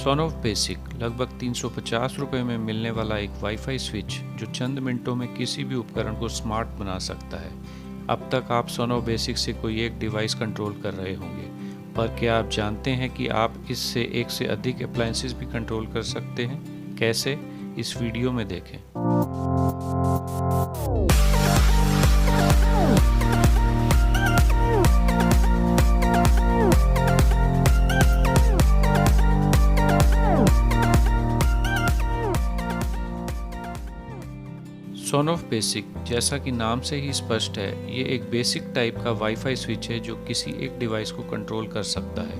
सोनोफ basic लगभग 350 रुपये में मिलने वाला एक वाईफाई स्विच जो चंद मिनटों में किसी भी उपकरण को स्मार्ट बना सकता है। अब तक आप सोनोफ बेसिक से कोई एक डिवाइस कंट्रोल कर रहे होंगे, पर क्या आप जानते हैं कि आप इससे एक से अधिक अप्लायंसेस भी कंट्रोल कर सकते हैं? कैसे? इस वीडियो में देखें। सोनोफ बेसिक, जैसा कि नाम से ही स्पष्ट है, ये एक बेसिक टाइप का वाईफाई स्विच है जो किसी एक डिवाइस को कंट्रोल कर सकता है।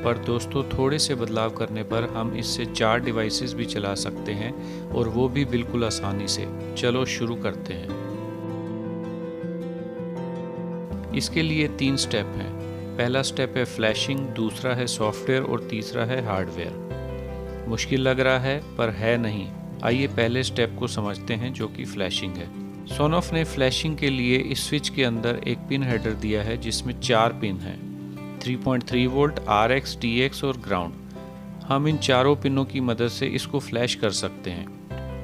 पर दोस्तों, थोड़े से बदलाव करने पर हम इससे 4 डिवाइसेस भी चला सकते हैं, और वो भी बिल्कुल आसानी से। चलो शुरू करते हैं। इसके लिए 3 स्टेप हैं। पहला स्टेप है फ्लैशिंग, दूसरा है सॉफ्टवेयर और तीसरा है हार्डवेयर। मुश्किल लग रहा है, पर है नहीं। आइए पहले स्टेप को समझते हैं, जो कि फ्लैशिंग है। सोनोफ ने फ्लैशिंग के लिए इस स्विच के अंदर एक पिन हेडर दिया है जिसमें 4 पिन हैं, 3.3 वोल्ट, RX, TX और ग्राउंड। हम इन चारों पिनों की मदद से इसको फ्लैश कर सकते हैं।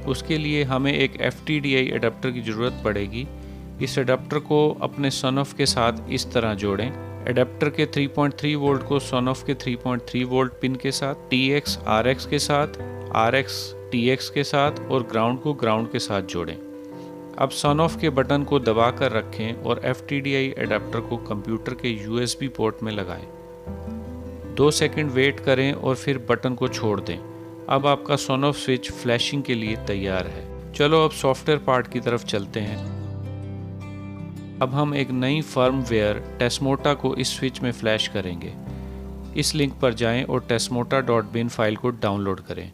उसके लिए हमें एक FTDI अडेप्टर की ज़रूरत पड़ेगी। इस अडेप्टर को अपने सोनोफ के साथ इस तरह जोड़ें। अडेप्टर के 3.3 वोल्ट को सोनोफ के 3.3 वोल्ट पिन के साथ, TX RX के साथ, RX TX के साथ और ग्राउंड को ग्राउंड के साथ जोड़ें। अब सोनोफ के बटन को दबा कर रखें और FTDI अडेप्टर को कंप्यूटर के USB पोर्ट में लगाएं। 2 सेकंड वेट करें और फिर बटन को छोड़ दें। अब आपका सोनोफ स्विच फ्लैशिंग के लिए तैयार है। चलो अब सॉफ्टवेयर पार्ट की तरफ चलते हैं। अब हम एक नई फर्मवेयर टेस्मोटा को इस स्विच में फ्लैश करेंगे। इस लिंक पर जाएं और tesmota.bin फाइल को डाउनलोड करें।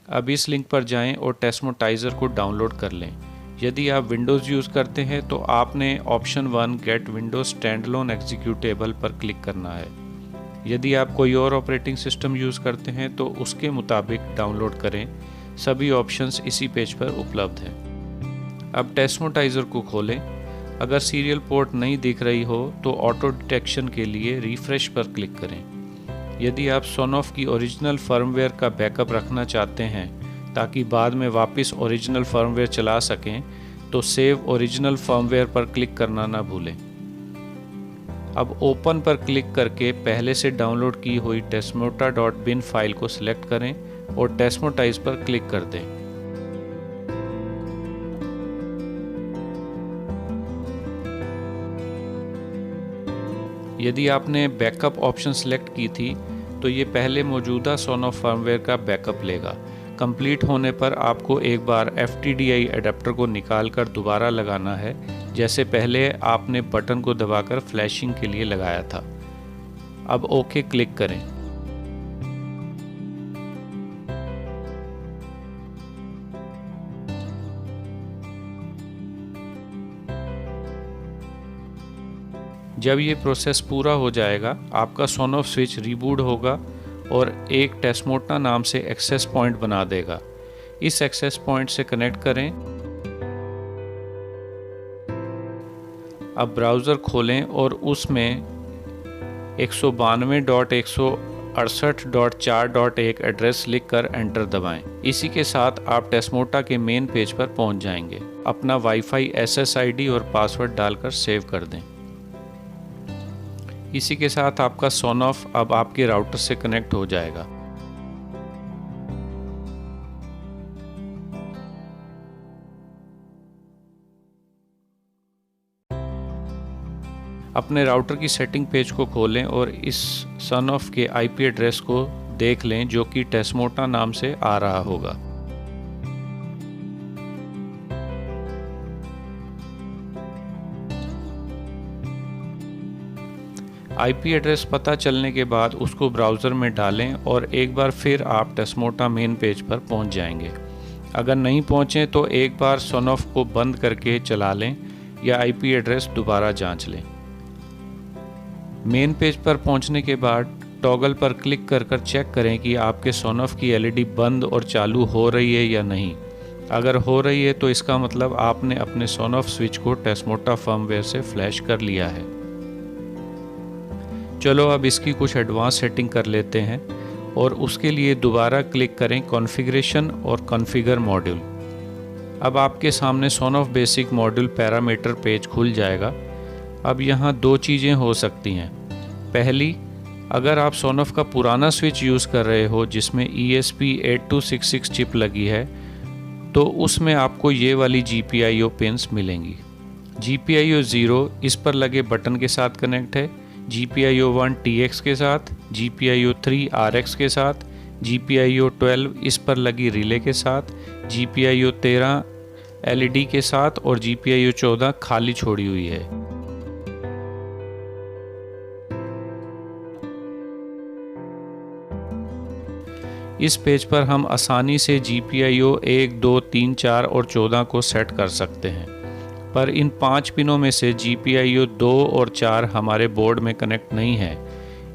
अब इस लिंक पर जाएं और टेस्मोटाइज़र को डाउनलोड कर लें। यदि आप विंडोज़ यूज़ करते हैं तो आपने option 1 get Windows standalone executable पर क्लिक करना है। यदि आप कोई और ऑपरेटिंग सिस्टम यूज़ करते हैं तो उसके मुताबिक डाउनलोड करें। सभी ऑप्शंस इसी पेज पर उपलब्ध हैं। अब टेस्मोटाइज़र को खोलें। अगर सीरियल पोर्ट नहीं दिख रही हो तो ऑटो डिटेक्शन के लिए रिफ्रेश पर क्लिक करें। यदि आप सोनोफ की ओरिजिनल फर्मवेयर का बैकअप रखना चाहते हैं ताकि बाद में वापस ओरिजिनल फर्मवेयर चला सकें, तो सेव ओरिजिनल फर्मवेयर पर क्लिक करना ना भूलें। अब ओपन पर क्लिक करके पहले से डाउनलोड की हुई tesmota.bin फाइल को सिलेक्ट करें और टेस्मोटाइज पर क्लिक कर दें। यदि आपने बैकअप ऑप्शन सेलेक्ट की थी तो ये पहले मौजूदा सोनोफ फर्मवेयर का बैकअप लेगा। कंप्लीट होने पर आपको एक बार FTDI अडेप्टर को निकाल कर दोबारा लगाना है, जैसे पहले आपने बटन को दबाकर फ्लैशिंग के लिए लगाया था। अब ओके क्लिक करें। जब ये प्रोसेस पूरा हो जाएगा, आपका सोनोफ स्विच रीबूट होगा और एक टेस्मोटा नाम से एक्सेस पॉइंट बना देगा। इस एक्सेस पॉइंट से कनेक्ट करें। अब ब्राउज़र खोलें और उसमें 192.168.4.1 एड्रेस लिखकर एंटर दबाएं। इसी के साथ आप टेस्मोटा के मेन पेज पर पहुंच जाएंगे। अपना वाईफाई SSID और पासवर्ड डालकर सेव कर दें। इसी के साथ आपका सोनोफ अब आपके राउटर से कनेक्ट हो जाएगा। अपने राउटर की सेटिंग पेज को खोलें और इस सोनोफ के IP एड्रेस को देख लें, जो कि टेस्मोटा नाम से आ रहा होगा। IP एड्रेस पता चलने के बाद उसको ब्राउज़र में डालें और एक बार फिर आप टेस्मोटा मेन पेज पर पहुंच जाएंगे। अगर नहीं पहुंचे तो एक बार सोनोफ को बंद करके चला लें या IP एड्रेस दोबारा जांच लें। मेन पेज पर पहुंचने के बाद टॉगल पर क्लिक कर चेक करें कि आपके सोनोफ की LED बंद और चालू हो रही है या नहीं। अगर हो रही है तो इसका मतलब आपने अपने सोनोफ स्विच को टेस्मोटा फर्मवेयर से फ्लैश कर लिया है। चलो अब इसकी कुछ एडवांस सेटिंग कर लेते हैं। और उसके लिए दोबारा क्लिक करें कॉन्फ़िगरेशन और कॉन्फ़िगर मॉड्यूल। अब आपके सामने सोनॉफ बेसिक मॉड्यूल पैरामीटर पेज खुल जाएगा। अब यहाँ दो चीज़ें हो सकती हैं। पहली, अगर आप सोनॉफ का पुराना स्विच यूज़ कर रहे हो जिसमें ESP8266 चिप लगी है, तो उसमें आपको ये वाली GPIO पिन्स मिलेंगी। GPIO 0 इस पर लगे बटन के साथ कनेक्ट है, GPIO 1 TX के साथ, GPIO 3 RX के साथ, GPIO 12 इस पर लगी रिले के साथ, GPIO 13 LED के साथ और GPIO 14 खाली छोड़ी हुई है। इस पेज पर हम आसानी से GPIO 1, 2, 3, 4 और 14 को सेट कर सकते हैं, पर इन 5 पिनों में से GPIO 2 और 4 हमारे बोर्ड में कनेक्ट नहीं है,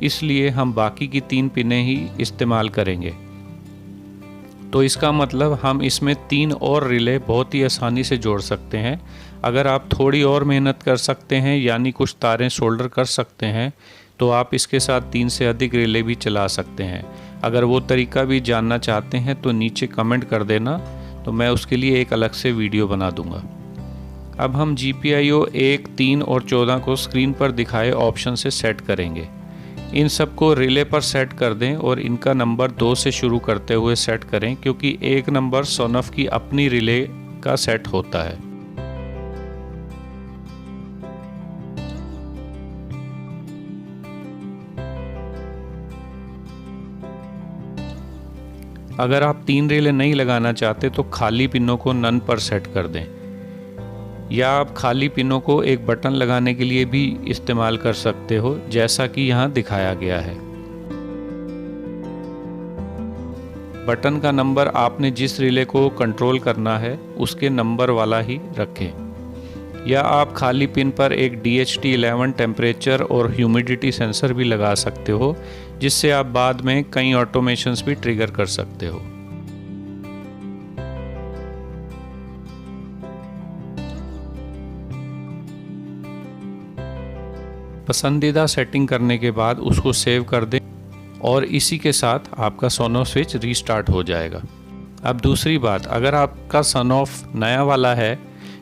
इसलिए हम बाकी की 3 पिनें ही इस्तेमाल करेंगे। तो इसका मतलब हम इसमें 3 और रिले बहुत ही आसानी से जोड़ सकते हैं। अगर आप थोड़ी और मेहनत कर सकते हैं, यानी कुछ तारें सोल्डर कर सकते हैं, तो आप इसके साथ 3 से अधिक रिले भी चला सकते हैं। अगर वो तरीका भी जानना चाहते हैं तो नीचे कमेंट कर देना, तो मैं उसके लिए एक अलग से वीडियो बना दूंगा। अब हम GPIO 1, 3 और 14 को स्क्रीन पर दिखाए ऑप्शन से सेट करेंगे। इन सब को रिले पर सेट कर दें और इनका नंबर 2 से शुरू करते हुए सेट करें, क्योंकि एक नंबर सोनॉफ की अपनी रिले का सेट होता है। अगर आप 3 रिले नहीं लगाना चाहते तो खाली पिनों को नन पर सेट कर दें, या आप खाली पिनों को एक बटन लगाने के लिए भी इस्तेमाल कर सकते हो, जैसा कि यहाँ दिखाया गया है। बटन का नंबर आपने जिस रिले को कंट्रोल करना है उसके नंबर वाला ही रखें, या आप खाली पिन पर एक DHT11 टेम्परेचर और ह्यूमिडिटी सेंसर भी लगा सकते हो, जिससे आप बाद में कई ऑटोमेशंस भी ट्रिगर कर सकते हो। पसंदीदा सेटिंग करने के बाद उसको सेव कर दें और इसी के साथ आपका सोनॉफ स्विच रीस्टार्ट हो जाएगा। अब दूसरी बात, अगर आपका सोनॉफ नया वाला है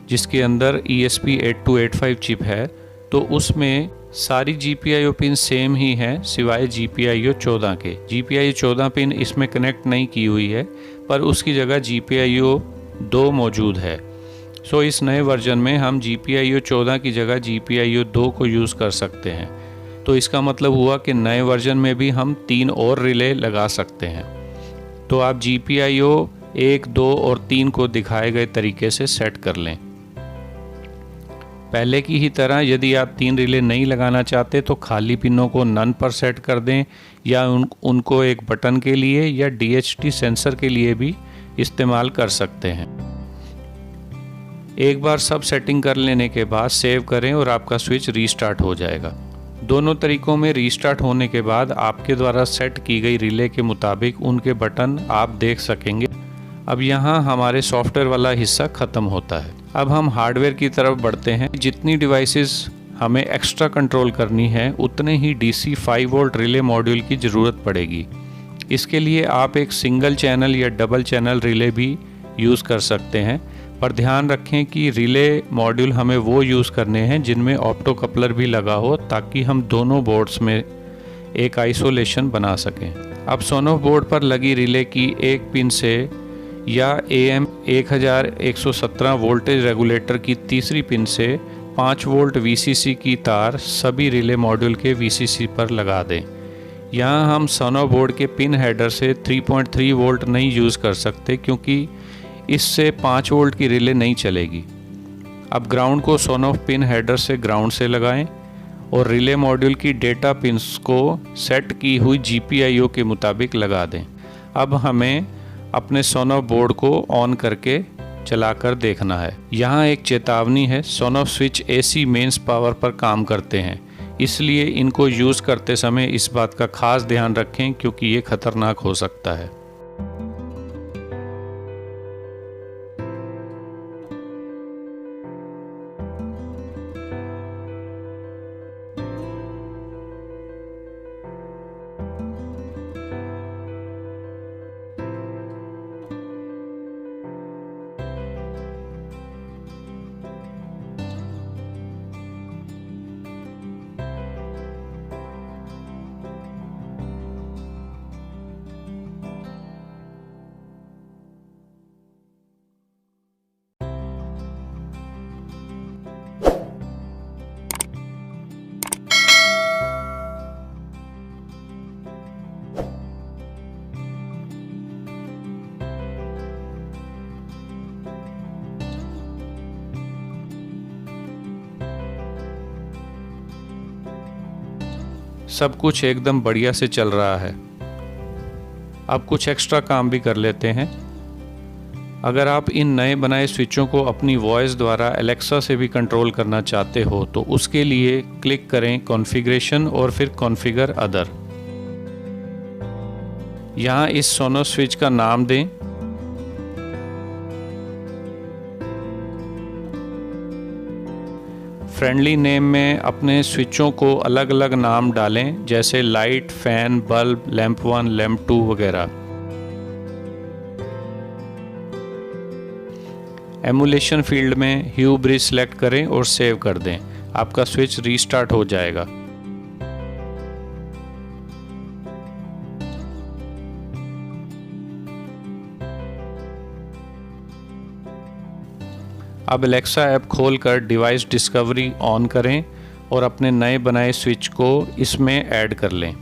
जिसके अंदर ESP8285 चिप है, तो उसमें सारी GPIO पिन सेम ही हैं सिवाय GPIO 14 के। GPIO 14 पिन इसमें कनेक्ट नहीं की हुई है, पर उसकी जगह GPIO 2 मौजूद है। सो इस नए वर्जन में हम GPIO 14 की जगह GPIO 2 को यूज़ कर सकते हैं। तो इसका मतलब हुआ कि नए वर्जन में भी हम 3 और रिले लगा सकते हैं। तो आप GPIO 1, 2 और 3 को दिखाए गए तरीके से सेट कर लें। पहले की ही तरह यदि आप 3 रिले नहीं लगाना चाहते तो खाली पिनों को नन पर सेट कर दें, या उनको एक बटन के लिए या DHT सेंसर के लिए भी इस्तेमाल कर सकते हैं। एक बार सब सेटिंग कर लेने के बाद सेव करें और आपका स्विच रीस्टार्ट हो जाएगा। दोनों तरीकों में रीस्टार्ट होने के बाद आपके द्वारा सेट की गई रिले के मुताबिक उनके बटन आप देख सकेंगे। अब यहाँ हमारे सॉफ्टवेयर वाला हिस्सा ख़त्म होता है। अब हम हार्डवेयर की तरफ बढ़ते हैं। जितनी डिवाइसेस हमें एक्स्ट्रा कंट्रोल करनी है, उतने ही DC 5 वोल्ट रिले मॉड्यूल की ज़रूरत पड़ेगी। इसके लिए आप एक सिंगल चैनल या डबल चैनल रिले भी यूज़ कर सकते हैं, पर ध्यान रखें कि रिले मॉड्यूल हमें वो यूज़ करने हैं जिनमें ऑप्टो कपलर भी लगा हो, ताकि हम दोनों बोर्ड्स में एक आइसोलेशन बना सकें। अब सोनॉफ बोर्ड पर लगी रिले की एक पिन से या AM 1117 वोल्टेज रेगुलेटर की तीसरी पिन से 5 वोल्ट VCC की तार सभी रिले मॉड्यूल के VCC पर लगा दें। यहाँ हम सोनॉफ बोर्ड के पिन हेडर से 3.3 वोल्ट नहीं यूज़ कर सकते, क्योंकि इससे 5 वोल्ट की रिले नहीं चलेगी। अब ग्राउंड को सोनॉफ पिन हेडर से ग्राउंड से लगाएं और रिले मॉड्यूल की डेटा पिन्स को सेट की हुई GPIO के मुताबिक लगा दें। अब हमें अपने सोनॉफ बोर्ड को ऑन करके चलाकर देखना है। यहाँ एक चेतावनी है, सोनॉफ स्विच AC मेंस पावर पर काम करते हैं, इसलिए इनको यूज़ करते समय इस बात का खास ध्यान रखें, क्योंकि ये खतरनाक हो सकता है। सब कुछ एकदम बढ़िया से चल रहा है। अब कुछ एक्स्ट्रा काम भी कर लेते हैं। अगर आप इन नए बनाए स्विचों को अपनी वॉइस द्वारा एलेक्सा से भी कंट्रोल करना चाहते हो तो उसके लिए क्लिक करें कॉन्फ़िगरेशन और फिर कॉन्फ़िगर अदर। यहाँ इस सोनोस स्विच का नाम दें। फ्रेंडली नेम में अपने स्विचों को अलग अलग नाम डालें, जैसे light, fan, bulb, lamp 1, lamp 2 वगैरह। एमुलेशन फील्ड में ह्यू ब्रिज सेलेक्ट करें और सेव कर दें। आपका स्विच रीस्टार्ट हो जाएगा। अब एलेक्सा ऐप खोलकर डिवाइस डिस्कवरी ऑन करें और अपने नए बनाए स्विच को इसमें ऐड कर लें।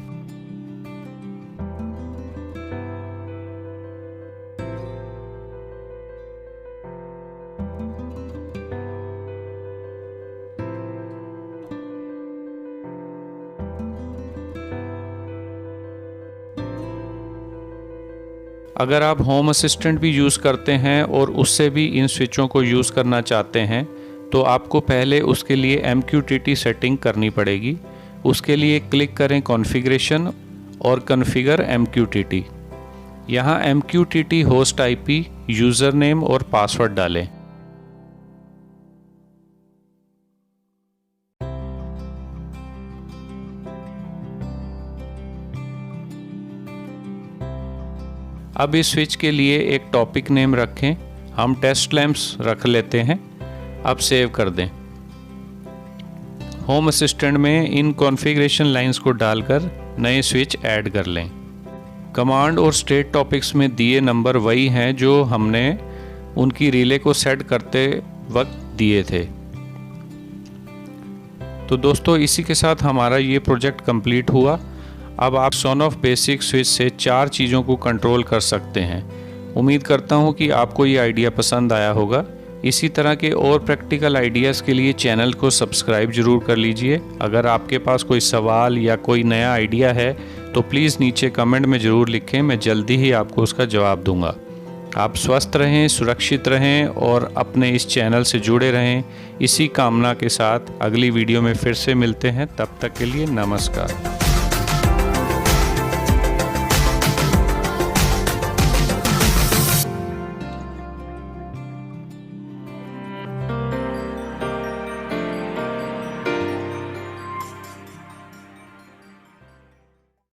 अगर आप होम असिस्टेंट भी यूज़ करते हैं और उससे भी इन स्विचों को यूज़ करना चाहते हैं तो आपको पहले उसके लिए MQTT सेटिंग करनी पड़ेगी। उसके लिए क्लिक करें कॉन्फ़िगरेशन और कॉन्फ़िगर MQTT। यहाँ MQTT host IP, user name और पासवर्ड डालें। अब इस स्विच के लिए एक टॉपिक नेम रखें। हम टेस्ट लैंप्स रख लेते हैं। अब सेव कर दें। होम असिस्टेंट में इन कॉन्फ़िगरेशन लाइंस को डालकर नए स्विच ऐड कर लें। कमांड और स्टेट टॉपिक्स में दिए नंबर वही हैं जो हमने उनकी रिले को सेट करते वक्त दिए थे। तो दोस्तों, इसी के साथ हमारा ये प्रोजेक्ट कंप्लीट हुआ। अब आप सोनोफ बेसिक स्विच से 4 चीज़ों को कंट्रोल कर सकते हैं। उम्मीद करता हूँ कि आपको ये आइडिया पसंद आया होगा। इसी तरह के और प्रैक्टिकल आइडियाज़ के लिए चैनल को सब्सक्राइब ज़रूर कर लीजिए। अगर आपके पास कोई सवाल या कोई नया आइडिया है तो प्लीज़ नीचे कमेंट में ज़रूर लिखें, मैं जल्दी ही आपको उसका जवाब दूंगा। आप स्वस्थ रहें, सुरक्षित रहें और अपने इस चैनल से जुड़े रहें। इसी कामना के साथ अगली वीडियो में फिर से मिलते हैं। तब तक के लिए नमस्कार।